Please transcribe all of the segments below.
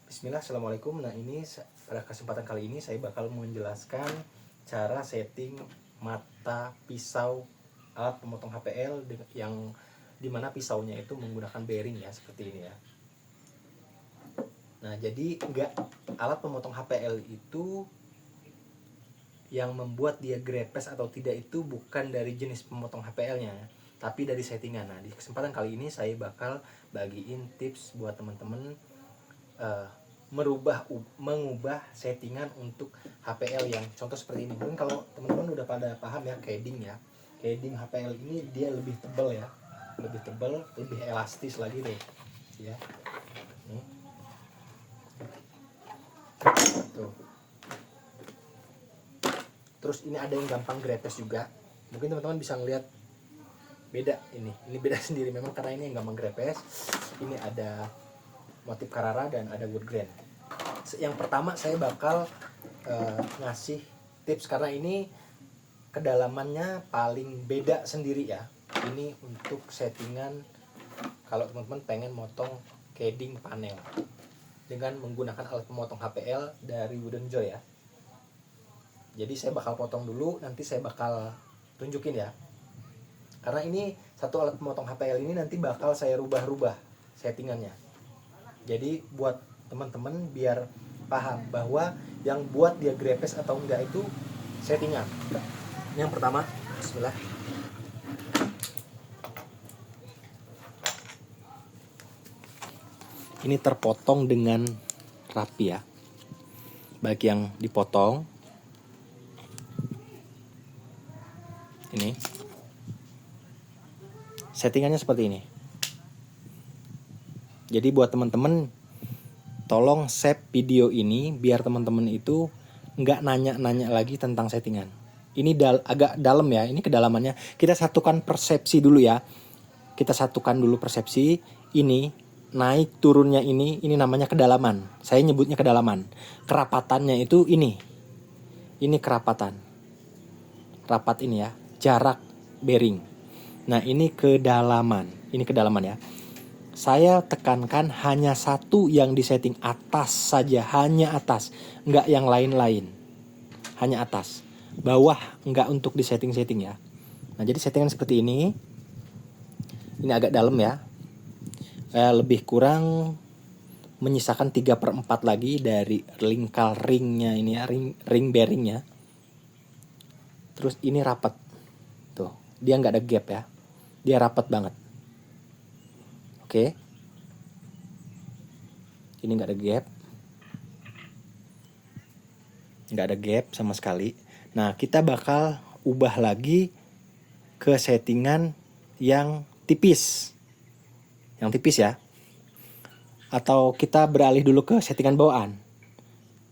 Bismillah, Assalamualaikum. Nah ini pada kesempatan kali ini saya bakal menjelaskan cara setting mata pisau alat pemotong HPL yang dimana pisaunya itu menggunakan bearing ya, seperti ini ya. Nah jadi alat pemotong HPL itu yang membuat dia grepes atau tidak itu bukan dari jenis pemotong HPL-nya, tapi dari settingan. Nah di kesempatan kali ini saya bakal bagiin tips buat teman-teman mengubah settingan untuk HPL yang contoh seperti ini. Mungkin kalau teman-teman udah pada paham ya, casing HPL ini dia lebih tebal ya, lebih elastis lagi tuh ya. Tuh. Terus ini ada yang gampang grepes juga. Mungkin teman-teman bisa ngelihat beda ini beda sendiri memang karena ini yang gampang grepes. Ini ada motif Carrara dan ada wood grain. Yang pertama saya bakal ngasih tips karena ini kedalamannya paling beda sendiri ya. Ini untuk settingan kalau teman-teman pengen motong casing panel dengan menggunakan alat pemotong HPL dari Wooden Joy ya. Jadi saya bakal potong dulu, nanti saya bakal tunjukin ya. Karena ini satu alat pemotong HPL ini nanti bakal saya rubah-rubah settingannya. Jadi buat teman-teman biar paham bahwa yang buat dia grepes atau enggak itu settingan. Yang pertama, bismillah. Ini terpotong dengan rapi ya. Baik yang dipotong ini. Settingannya seperti ini. Jadi buat teman-teman tolong save video ini biar teman-teman itu nggak nanya-nanya lagi tentang settingan. Ini agak dalam ya, ini kedalamannya. Kita satukan persepsi dulu ya. Kita satukan dulu persepsi. Ini naik turunnya ini namanya kedalaman. Saya nyebutnya kedalaman. Kerapatannya itu ini. Ini kerapatan. Rapat ini ya, jarak bearing. Nah, ini kedalaman. Ini kedalaman ya. Saya tekankan hanya satu yang disetting, atas saja, hanya atas, nggak yang lain-lain, hanya atas, bawah nggak untuk disetting-setting ya. Nah jadi settingan seperti ini agak dalam ya, lebih kurang menyisakan 3/4 lagi dari lingkar ringnya ini ya, ring bearingnya. Terus ini rapat, tuh dia nggak ada gap ya, dia rapat banget. Oke. Ini nggak ada gap sama sekali. Nah kita bakal ubah lagi ke settingan yang tipis ya, atau kita beralih dulu ke settingan bawaan.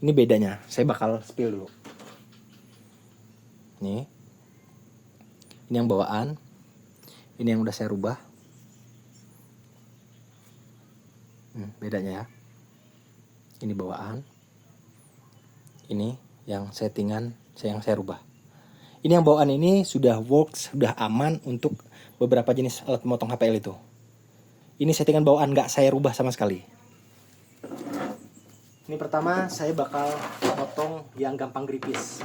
Ini bedanya, saya bakal spill dulu. Ini yang bawaan, ini yang udah saya rubah. Bedanya ya, ini bawaan, ini yang settingan yang saya rubah. Ini yang bawaan ini sudah works, sudah aman untuk beberapa jenis alat pemotong HPL itu. Ini settingan bawaan, nggak saya rubah sama sekali. Ini pertama saya bakal potong yang gampang gripis.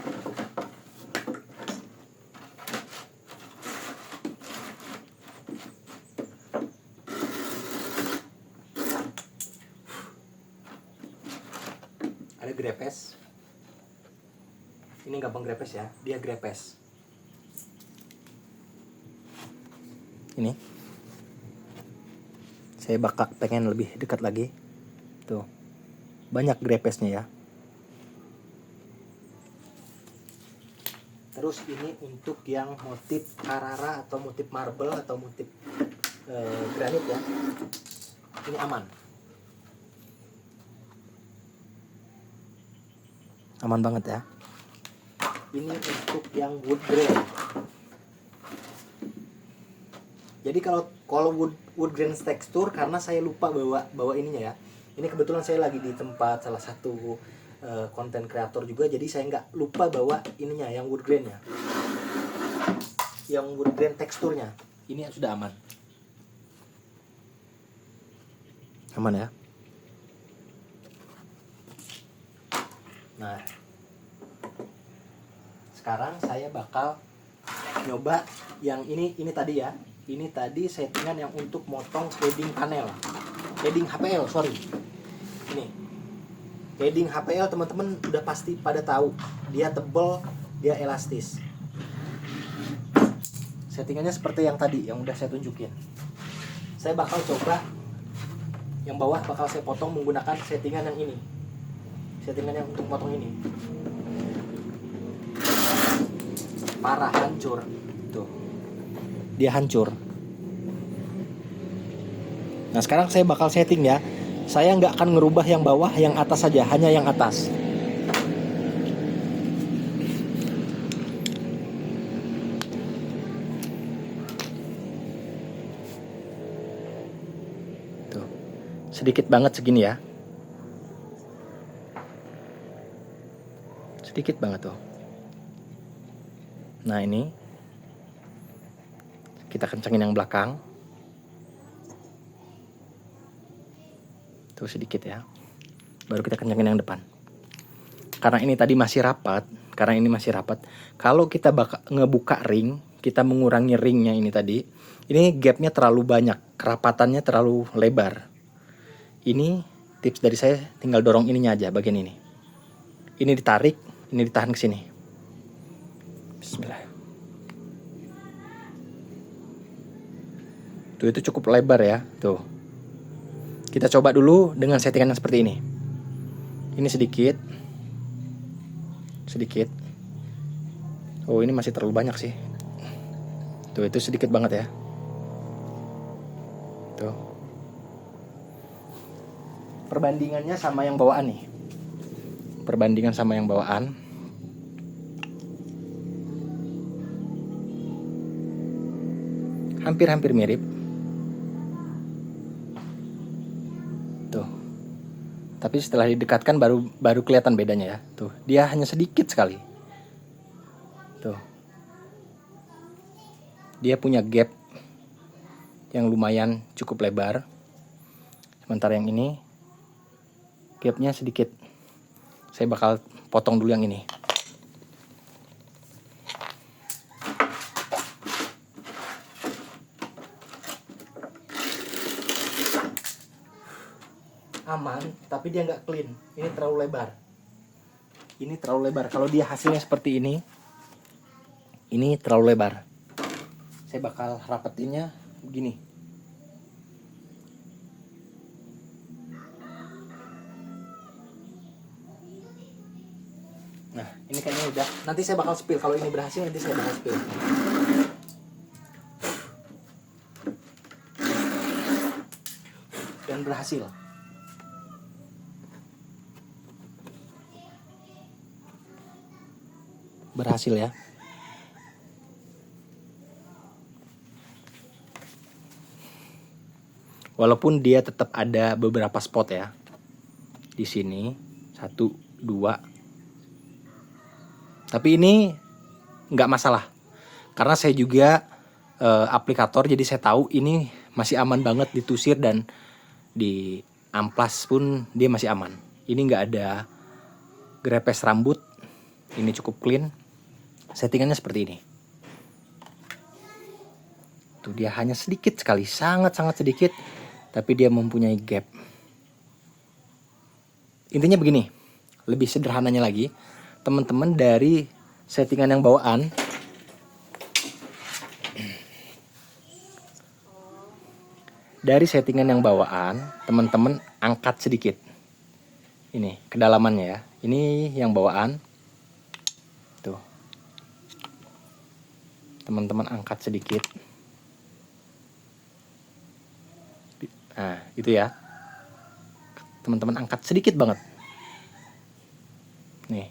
Ada grepes. Ini gampang grepes ya, dia grepes. Ini. Saya bakal pengen lebih dekat lagi. Tuh. Banyak grepesnya ya. Terus ini untuk yang motif Carrara atau motif marble atau motif granit ya. Ini aman. Aman banget ya. Ini untuk yang wood grain. Jadi kalau wood grain tekstur, karena saya lupa bawa ininya ya. Ini kebetulan saya lagi di tempat salah satu konten kreator juga, jadi saya nggak lupa bawa ininya yang wood grain ya. Yang wood grain teksturnya. Ini sudah aman. Aman ya. Nah, sekarang saya bakal nyoba yang ini tadi ya. Ini tadi settingan yang untuk motong padding panel. Padding HPL, sorry. Ini. Padding HPL teman-teman udah pasti pada tahu. Dia tebel, dia elastis. Settingannya seperti yang tadi, yang udah saya tunjukin. Saya bakal coba yang bawah bakal saya potong menggunakan settingan yang ini. Settingan yang untuk potong ini. Parah, hancur. Tuh. Dia hancur. Nah, sekarang saya bakal setting ya. Saya nggak akan ngerubah yang bawah, yang atas saja, hanya yang atas. Tuh. Sedikit banget segini ya. Sedikit banget tuh. Nah, ini kita kencengin yang belakang. Tuh sedikit ya. Baru kita kencengin yang depan. Karena ini tadi masih rapat, kalau kita ngebuka ring, kita mengurangi ringnya ini tadi, ini gapnya terlalu banyak, kerapatannya terlalu lebar. Ini tips dari saya, tinggal dorong ininya aja, bagian ini. Ini ditarik, ini ditahan ke sini. Bismillah. Tuh, itu cukup lebar ya, tuh. Kita coba dulu dengan settingan yang seperti ini. Ini sedikit. Oh, ini masih terlalu banyak sih. Tuh, itu sedikit banget ya. Tuh. Perbandingannya sama yang bawaan nih. Hampir mirip. Tuh. Tapi setelah didekatkan baru kelihatan bedanya ya. Tuh, dia hanya sedikit sekali. Tuh. Dia punya gap yang lumayan cukup lebar. Sementara yang ini gapnya sedikit. Saya bakal potong dulu yang ini. Aman, tapi dia nggak clean. Ini terlalu lebar. Kalau dia hasilnya seperti ini terlalu lebar. Saya bakal rapetinnya begini. Nah, ini kayaknya udah. Nanti saya bakal spill. Kalau ini berhasil, nanti saya bakal spill. Dan berhasil. Berhasil ya. Walaupun dia tetap ada beberapa spot ya. Di sini 1, 2. Tapi ini nggak masalah. Karena saya juga aplikator, jadi saya tahu ini masih aman banget ditusir dan di amplas pun dia masih aman. Ini nggak ada grepes rambut. Ini cukup clean. Settingannya seperti ini. Tuh, dia hanya sedikit sekali, sangat-sangat sedikit, tapi dia mempunyai gap. Intinya begini, lebih sederhananya lagi, teman-teman dari settingan yang bawaan, teman-teman angkat sedikit. Ini kedalamannya ya. Ini yang bawaan. Tuh. Teman-teman angkat sedikit. Nah, itu ya. Teman-teman angkat sedikit banget. Nih.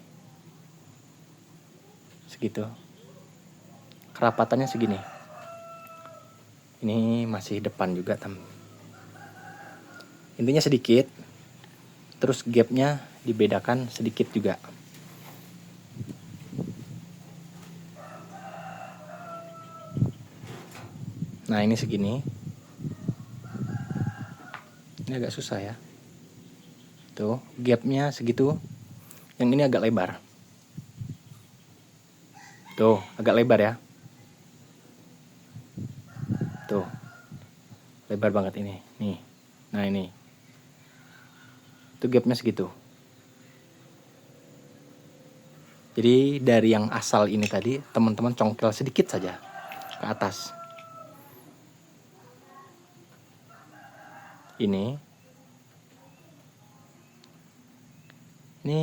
Segitu. Kerapatannya segini. Ini masih depan juga, intinya sedikit. Terus gapnya dibedakan sedikit juga. Nah, ini segini. Ini agak susah ya. Tuh, gapnya segitu. Yang ini agak lebar. Tuh, agak lebar ya. Tuh. Lebar banget ini. Nih. Nah, ini. Itu gapnya segitu. Jadi dari yang asal ini tadi, teman-teman congkel sedikit saja ke atas. Ini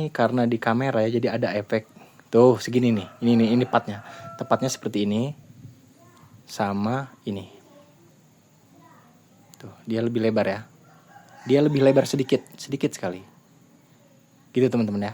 karena di kamera ya, jadi ada efek. Tuh, segini nih. Ini partnya. Tepatnya seperti ini. Sama ini. Tuh, dia lebih lebar ya. Dia lebih lebar sedikit sekali. Gitu teman-teman ya.